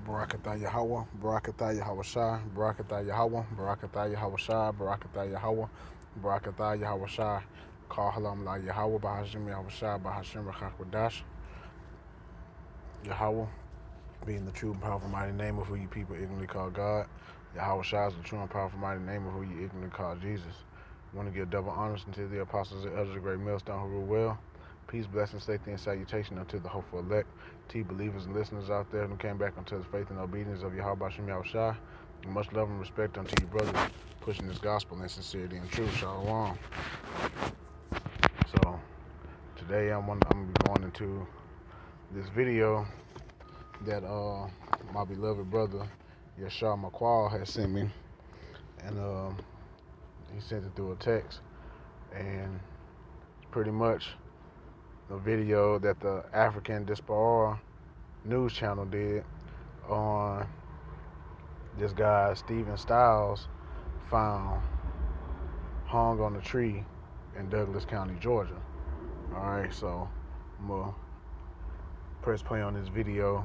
Barakatah Yahweh, Barakatah Yahweh Shai, Barakatah Yahweh, Barakatah Yahweh Shai, Barakatah Yahweh, Barakatah Yahweh Shai, Call Halam La Yahweh, Bahashim Yahweh Shai, Bahashim Rachakwadash, Yahweh, being the true and powerful mighty name of who you people ignorantly call God. Yahweh Shai is the true and powerful mighty name of who you ignorantly call Jesus. I want to give double honors unto the apostles and elders of the great millstone who rule well. Peace, blessings, safety, and salutation unto the hopeful elect, to believers and listeners out there who came back unto the faith and obedience of Yahweh Shem Yahushua. And much love and respect unto you brothers pushing this gospel in sincerity and truth. Shalom. So today I'm gonna be going into this video that my beloved brother Yashar McQuall has sent me, and he sent it through a text, and pretty much a video that the African Diaspora news channel did on this guy Stephen Stiles found hung on a tree in Douglas County, Georgia. Alright, so I'm gonna press play on this video.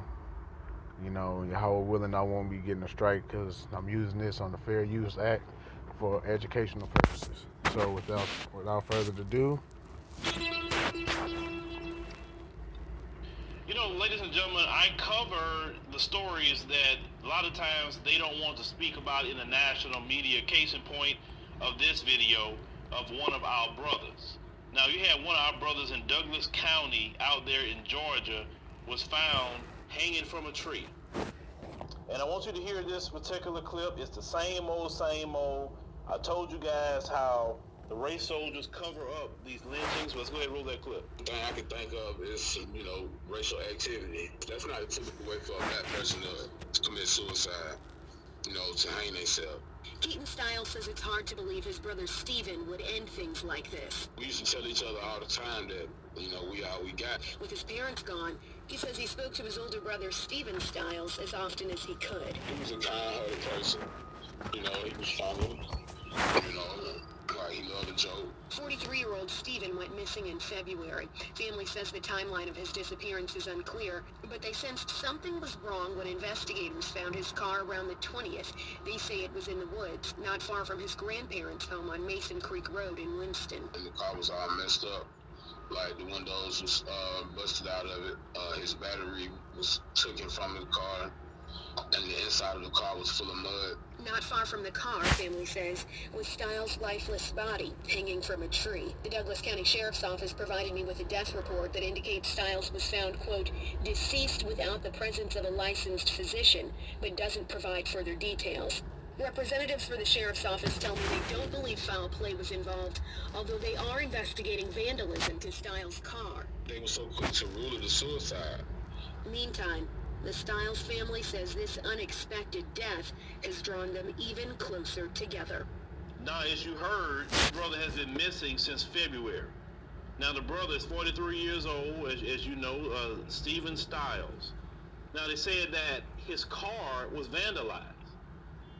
You know, Yahweh willing, I won't be getting a strike because I'm using this on the Fair Use Act for educational purposes. So without further ado, You know, ladies and gentlemen, I cover the stories that a lot of times they don't want to speak about in the national media. Case in point of this video of one of our brothers. Now, you had one of our brothers in Douglas County out there in Georgia was found hanging from a tree. And I want you to hear this particular clip. It's the same old, same old. I told you guys how the race soldiers cover up these lynchings. Let's go ahead and roll that clip. The thing I can think of is, racial activity. That's not a typical way for a black person to commit suicide, to hang themselves. Keaton Stiles says it's hard to believe his brother Stephen would end things like this. We used to tell each other all the time that, we all we got. With his parents gone, he says he spoke to his older brother Stephen Stiles as often as he could. He was a kind-hearted person. He was funny. He loved a joke. 43-year-old Stephen went missing in February. Family says the timeline of his disappearance is unclear, but they sensed something was wrong when investigators found his car around the 20th. They say it was in the woods, not far from his grandparents' home on Mason Creek Road in Winston. And the car was all messed up. Like, the windows was busted out of it. His battery was taken from the car, and the inside of the car was full of mud. Not far from the car, family says, was Stiles' lifeless body hanging from a tree. The Douglas County Sheriff's Office provided me with a death report that indicates Stiles was found, quote, deceased without the presence of a licensed physician, but doesn't provide further details. Representatives for the Sheriff's Office tell me they don't believe foul play was involved, although they are investigating vandalism to Stiles' car. They were so quick to rule it a suicide. Meantime, the Stiles family says this unexpected death has drawn them even closer together. Now, as you heard, the brother has been missing since February. Now, the brother is 43 years old, as you know, Stephen Stiles. Now, they said that his car was vandalized.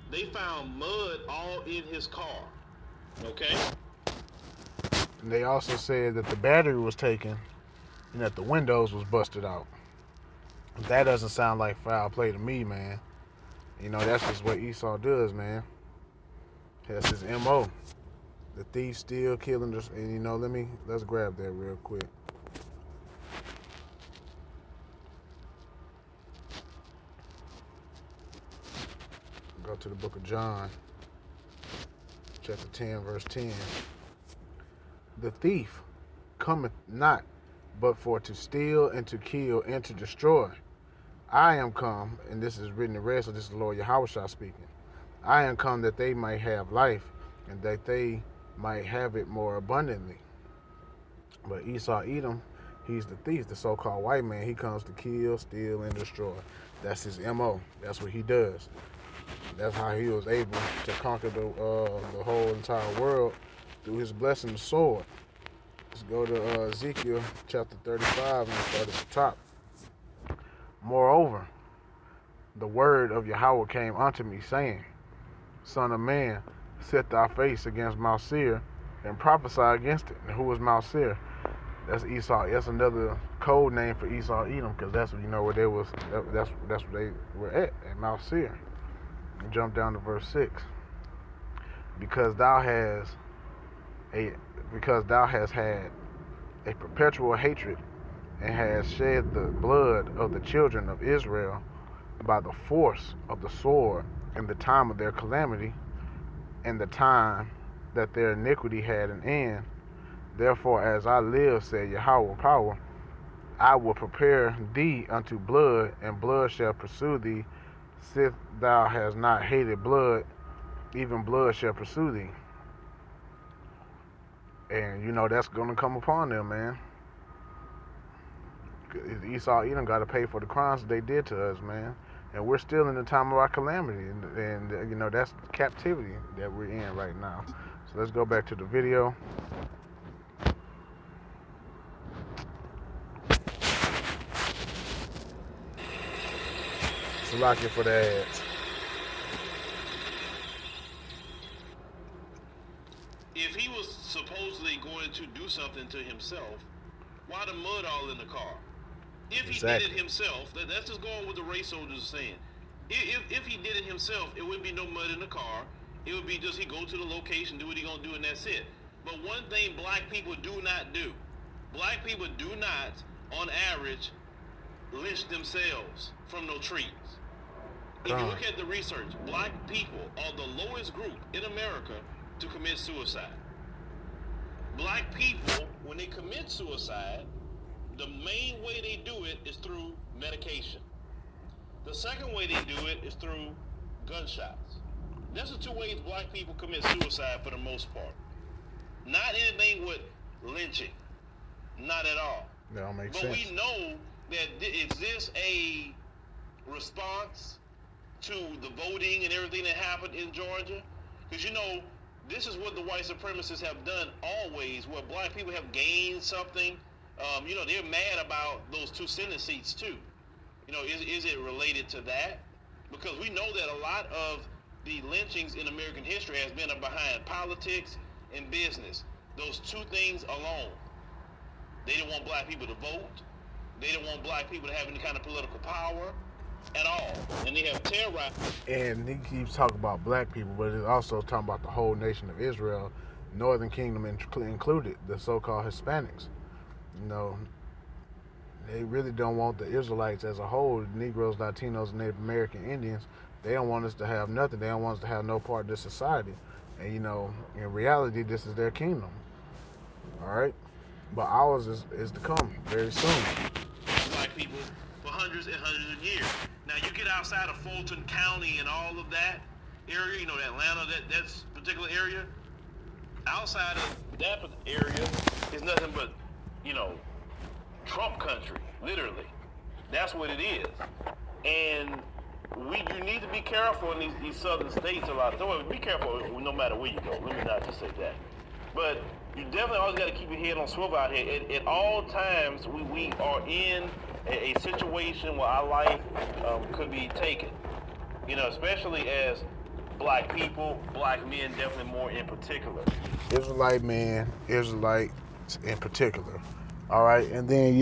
They found mud all in his car, okay? and they also said that the battery was taken and that the windows was busted out. That doesn't sound like foul play to me, man. That's just what Esau does, man. That's his MO. The thief still killing us. And let's grab that real quick. Go to the book of John, chapter 10, verse 10. The thief cometh not, but for to steal and to kill and to destroy. I am come, and this is written in red, so this is the Lord Yahushua speaking. I am come that they might have life, and that they might have it more abundantly. But Esau Edom, he's the thief, the so-called white man. He comes to kill, steal, and destroy. That's his MO. That's what he does. That's how he was able to conquer the whole entire world through his blessing, the sword. Let's go to Ezekiel chapter 35 and start at the top. Moreover, the word of Yahweh came unto me, saying, Son of man, set thy face against Mount Seir, and prophesy against it. And who is Mount Seir? That's Esau. That's another code name for Esau Edom, because that's what where they was. That's where they were at Mount Seir. Jump down to verse 6. Because thou has a because thou hast had a perpetual hatred, and has shed the blood of the children of Israel by the force of the sword in the time of their calamity, and the time that their iniquity had an end. Therefore, as I live, said Yahweh power, I will prepare thee unto blood, and blood shall pursue thee. Sith thou hast not hated blood, even blood shall pursue thee. And that's gonna come upon them, man. Esau Edom got to pay for the crimes they did to us, man. And we're still in the time of our calamity, and that's captivity that we're in right now. So let's go back to the video. Salakia for the ads. If he was supposedly going to do something to himself, why the mud all in the car? If he did it himself, that's just going with the race soldiers are saying. If he did it himself, it wouldn't be no mud in the car. It would be just he go to the location, do what he gonna do, and that's it. But one thing black people do not do, black people do not, on average, lynch themselves from no trees. If you look at the research, black people are the lowest group in America to commit suicide. Black people, when they commit suicide, the main way they do it is through medication. The second way they do it is through gunshots. That's the two ways black people commit suicide for the most part. Not anything with lynching. Not at all. That don't make sense. But we know that is this a response to the voting and everything that happened in Georgia? Because this is what the white supremacists have done always, where black people have gained something. They're mad about those 2 Senate seats too. Is it related to that? Because we know that a lot of the lynchings in American history has been behind politics and business. Those 2 things alone. They didn't want black people to vote. They didn't want black people to have any kind of political power at all. And they have terrorized. And he keeps talking about black people, but it's also talking about the whole nation of Israel, Northern Kingdom included, the so-called Hispanics. They really don't want the Israelites as a whole, Negroes, Latinos, Native American Indians. They don't want us to have nothing. They don't want us to have no part of this society. And, in reality, this is their kingdom. All right? But ours is to come very soon. Black people for hundreds and hundreds of years. Now, you get outside of Fulton County and all of that area, Atlanta, that particular area, outside of that area is nothing but, Trump country, literally. That's what it is. And you need to be careful in these southern states a lot. So be careful no matter where you go. Let me not just say that. But you definitely always got to keep your head on swivel out here. At all times, we are in a situation where our life could be taken. Especially as black people, black men definitely more in particular. Israelite men, Israelites in particular. All right, and then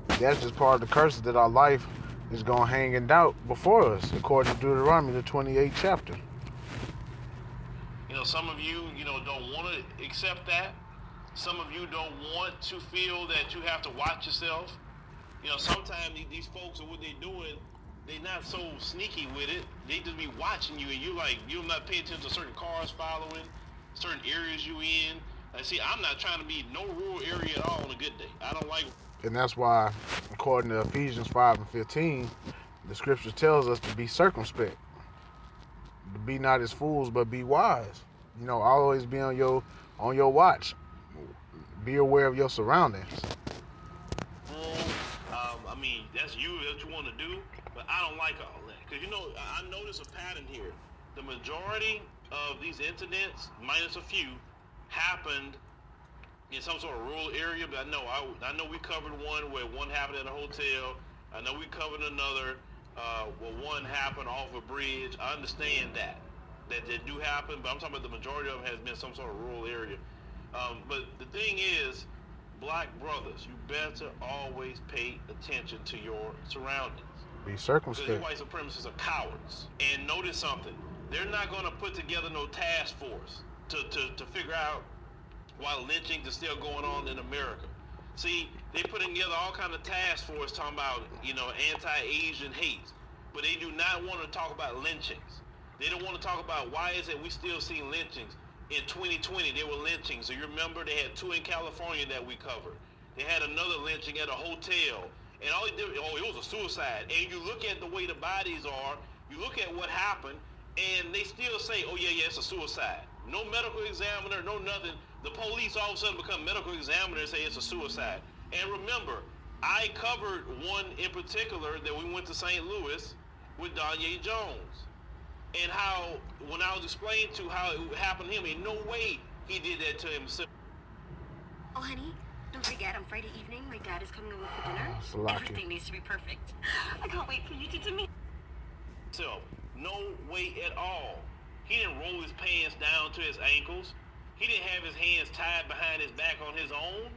that's just part of the curses that our life is gonna hang in doubt before us, according to Deuteronomy, the 28th chapter. Some of you, don't want to accept that. Some of you don't want to feel that you have to watch yourself. Sometimes these folks are what they're doing. They're not so sneaky with it. They just be watching you, and you're not paying attention to certain cars following, certain areas you in. See, I'm not trying to be no rural area at all on a good day. I don't like. And that's why, according to Ephesians 5:15, the scripture tells us to be circumspect. To be not as fools, but be wise. Always be on your watch. Be aware of your surroundings. That's what you want to do, but I don't like all that. Because, I notice a pattern here. The majority of these incidents, minus a few, happened in some sort of rural area. But I know we covered one where one happened at a hotel. I know we covered another where one happened off a bridge. I understand that do happen, but I'm talking about the majority of them has been some sort of rural area. But the thing is, black brothers, you better always pay attention to your surroundings. Be Because circumspect. these white supremacists are cowards. And notice something. They're not going to put together no task force to figure out why lynchings are still going on in America. See, they putting together all kind of task force talking about, anti-Asian hate. But they do not want to talk about lynchings. They don't want to talk about why is it we still see lynchings. In 2020, there were lynchings. So you remember they had 2 in California that we covered. They had another lynching at a hotel. And all they did, it was a suicide. And you look at the way the bodies are, you look at what happened, and they still say, oh, yeah, it's a suicide. No medical examiner, no nothing. The police all of a sudden become medical examiners and say it's a suicide. And remember, I covered one in particular that we went to St. Louis with Danye Jones. And how, when I was explaining to how it happened to him, in no way he did that to himself. Oh, honey, don't forget on Friday evening, my dad is coming over for dinner. Salaki. Everything needs to be perfect. I can't wait for you to meet. So, no way at all. He didn't roll his pants down to his ankles. He didn't have his hands tied behind his back on his own.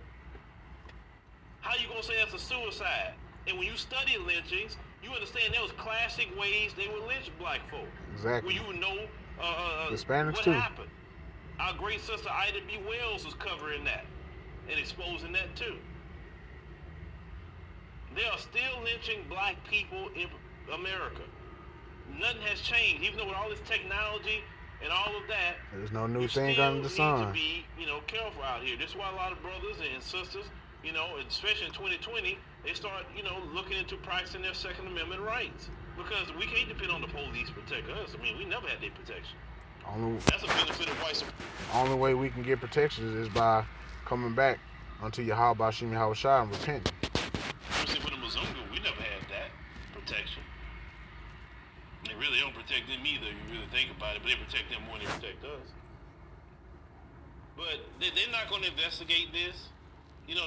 How you gonna say that's a suicide? And when you study lynchings, you understand there was classic ways they would lynch black folk. Exactly. When you know Hispanics what too. happened. Our great sister Ida B. Wells was covering that and exposing that too. They are still lynching black people in America. Nothing has changed, even though with all this technology and all of that. There's no new you thing still under the need sun. to be, careful out here. This is why a lot of brothers and sisters, especially in 2020, they start, looking into practicing their Second Amendment rights. Because we can't depend on the police to protect us. I mean, we never had their protection. That's a benefit of white supremacy. Only way we can get protection is by coming back unto Yahweh Bashim Yahushua and repenting. For the Mzungu, we never had that protection. They really don't protect them either, if you really think about it, but they protect them more than they protect us. But they're not going to investigate this.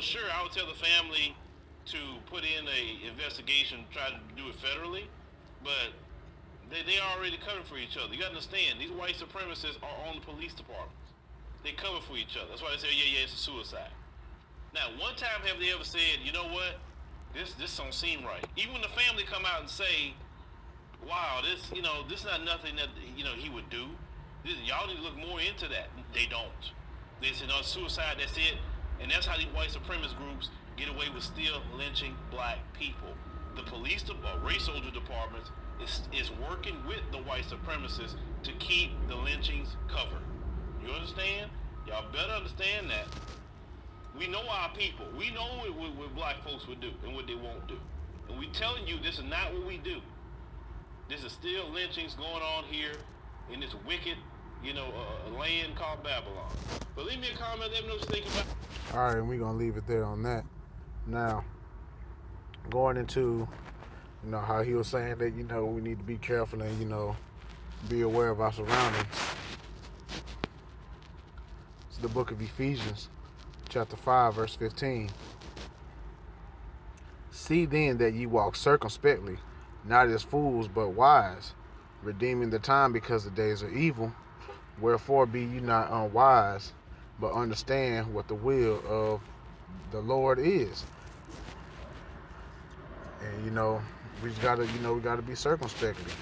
Sure, I would tell the family to put in a investigation, try to do it federally, but they are already covered for each other. You got to understand, these white supremacists are on the police departments. They cover for each other. That's why they say, yeah, it's a suicide. Now, one time have they ever said, you know what, this don't seem right. Even when the family come out and say, wow, this is not nothing that, he would do. Y'all need to look more into that. They don't. They say, no, suicide, that's it. And that's how these white supremacist groups get away with still lynching black people. The police, race soldier departments is working with the white supremacists to keep the lynchings covered. You understand? Y'all better understand that. We know our people. We know what black folks would do and what they won't do. And we telling you this is not what we do. This is still lynchings going on here in this wicked, land called Babylon. But leave me a comment, let me know what you think about it. All right, and we're going to leave it there on that. Now, going into, how he was saying that, we need to be careful and, be aware of our surroundings. It's the book of Ephesians, chapter 5, verse 15. See then that ye walk circumspectly, not as fools, but wise, redeeming the time because the days are evil. Wherefore be ye not unwise, but understand what the will of the Lord is. And we just gotta, we gotta be circumspectly.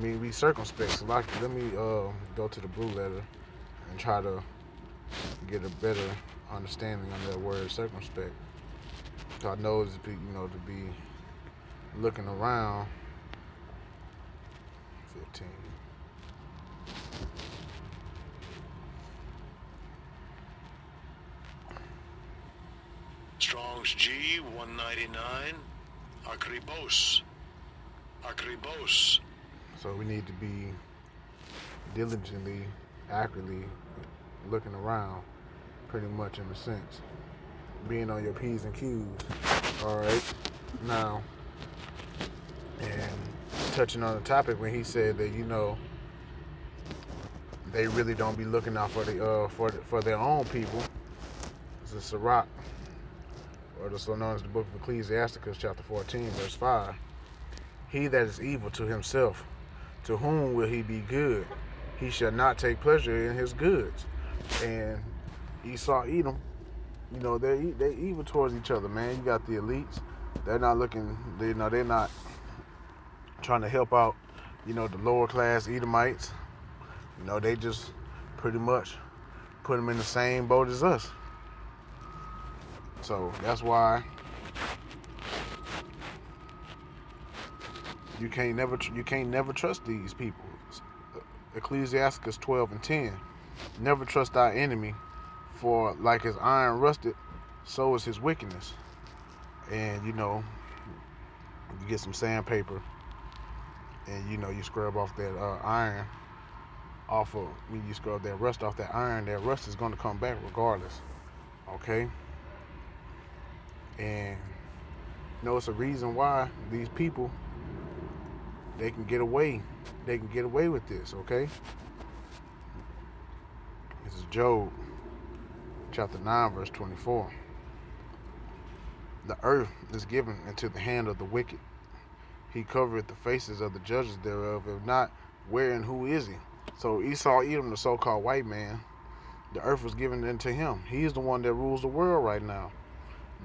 Be circumspect. So let me go to the blue letter and try to get a better understanding on that word circumspect. So I know it's to be looking around. 15. Strong's G 199. Akribos. So we need to be diligently, accurately looking around, pretty much in a sense. Being on your P's and Q's. Alright. Now, and touching on the topic when he said that, they really don't be looking out for their own people. It's a Sirach, or so known as the book of Ecclesiasticus, chapter 14, verse 5. He that is evil to himself, to whom will he be good? He shall not take pleasure in his goods. And Esau Edom, You know, they evil towards each other, man. You got the elites. They're not looking. They're not trying to help out. You know, the lower class Edomites. You know, they just pretty much put them in the same boat as us. So that's why you can't never trust these people. Ecclesiasticus 12:10. Never trust thy enemy, for like as iron rusted, so is his wickedness. And you know, you get some sandpaper, and you know you scrub off that iron off of when you scrub that rust off that iron. That rust is going to come back regardless. Okay, and you know it's a reason why these people they can get away. They can get away with this. Okay, this is Job chapter 9 verse 24. The earth is given into the hand of the wicked. He covereth the faces of the judges thereof. If not, where and who is he? So Esau, Edom, the so-called white man, the earth was given into him. He's the one that rules the world right now.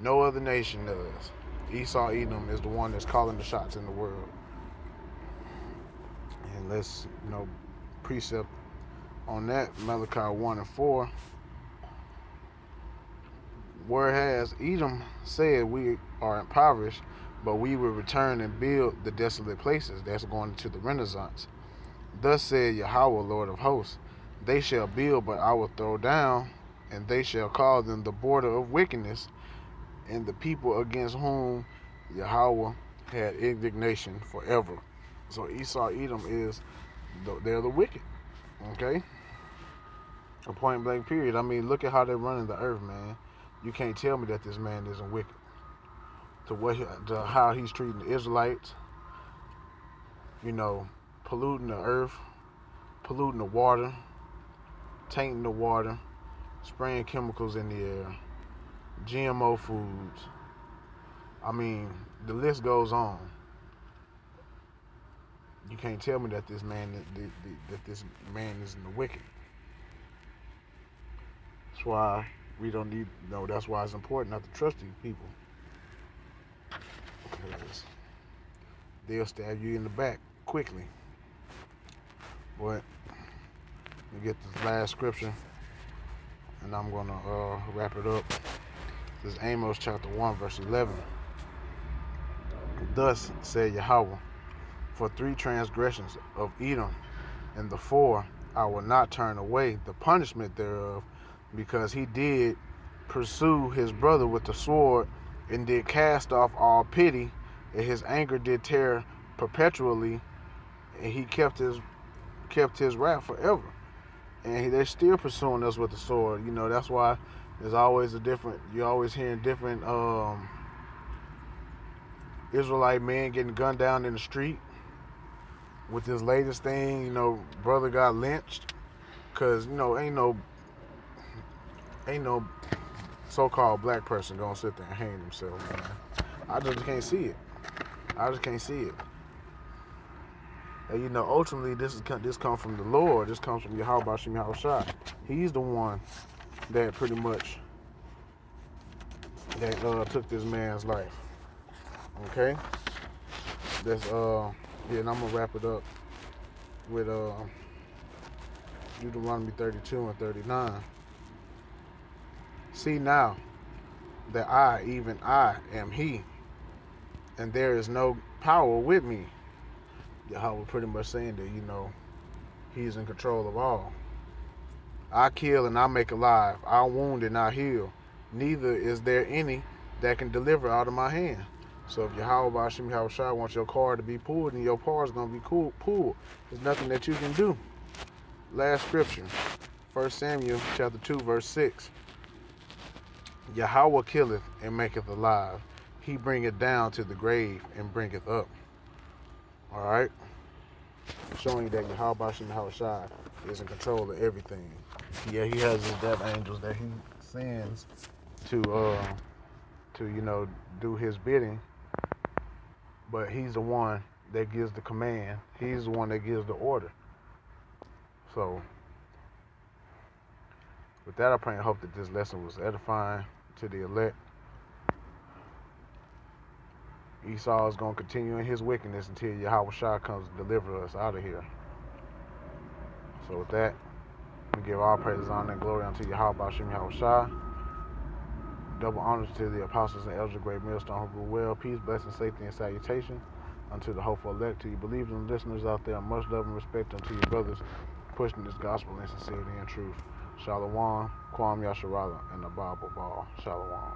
No other nation does. Esau, Edom is the one that's calling the shots in the world. And let's, precept on that, Malachi 1:4. Whereas Edom said, we are impoverished, but we will return and build the desolate places. That's going into the Renaissance. Thus said Yahweh, Lord of hosts, they shall build, but I will throw down, and they shall call them the border of wickedness, and the people against whom Yahweh had indignation forever. So Esau, Edom they're the wicked. Okay? A point blank period. I mean, look at how they're running the earth, man. You can't tell me that this man isn't wicked. To how he's treating the Israelites, polluting the earth, polluting the water, tainting the water, spraying chemicals in the air, GMO foods. I mean, the list goes on. You can't tell me that this man isn't the wicked. That's why we don't need. That's why it's important not to trust these people, because they'll stab you in the back quickly. But we get this last scripture, and I'm gonna wrap it up. This is Amos chapter 1 verse 11. Thus said Yahweh, for 3 transgressions of Edom, and the 4 I will not turn away the punishment thereof, because he did pursue his brother with the sword, and did cast off all pity, and his anger did tear perpetually, and he kept his wrath forever. And they're still pursuing us with the sword. That's why there's always you're always hearing different Israelite men getting gunned down in the street. With this latest thing, brother got lynched because ain't no so-called black person gonna sit there and hang themselves, man. I just can't see it. And ultimately, this comes from the Lord. This comes from Yahweh Bashim Yahushua. He's the one that pretty much took this man's life. Okay, that's and I'm gonna wrap it up with Deuteronomy 32 and 39. See now that I, even I, am He, and there is no power with me. Yahweh pretty much saying that He's in control of all. I kill and I make alive. I wound and I heal. Neither is there any that can deliver out of my hand. So if Yahweh Bashim Yahushua wants your car to be pulled, then your car is going to be pulled. There's nothing that you can do. Last scripture, 1 Samuel chapter 2, verse 6. Yahweh killeth and maketh alive. He bringeth down to the grave and bringeth up. All right? Showing you that Yahweh Bashim Yahushua is in control of everything. Yeah, he has his death angels that he sends to do his bidding, but he's the one that gives the command. He's the one that gives the order. So with that, I pray and hope that this lesson was edifying. to the elect. Esau is going to continue in his wickedness until Yahweh Shah comes to deliver us out of here. So with that, we give all praises, honor, and glory unto Yahweh Bashim Yahweh Shah. Double honors to the apostles and elders of Great Millstone who grew well. Peace, blessing, safety, and salutation unto the hopeful elect, to you believers and listeners out there. Much love and respect unto your brothers pushing this gospel in sincerity and truth. Shalom, Kwam Yasharala, and the Bible Ball. Shalom.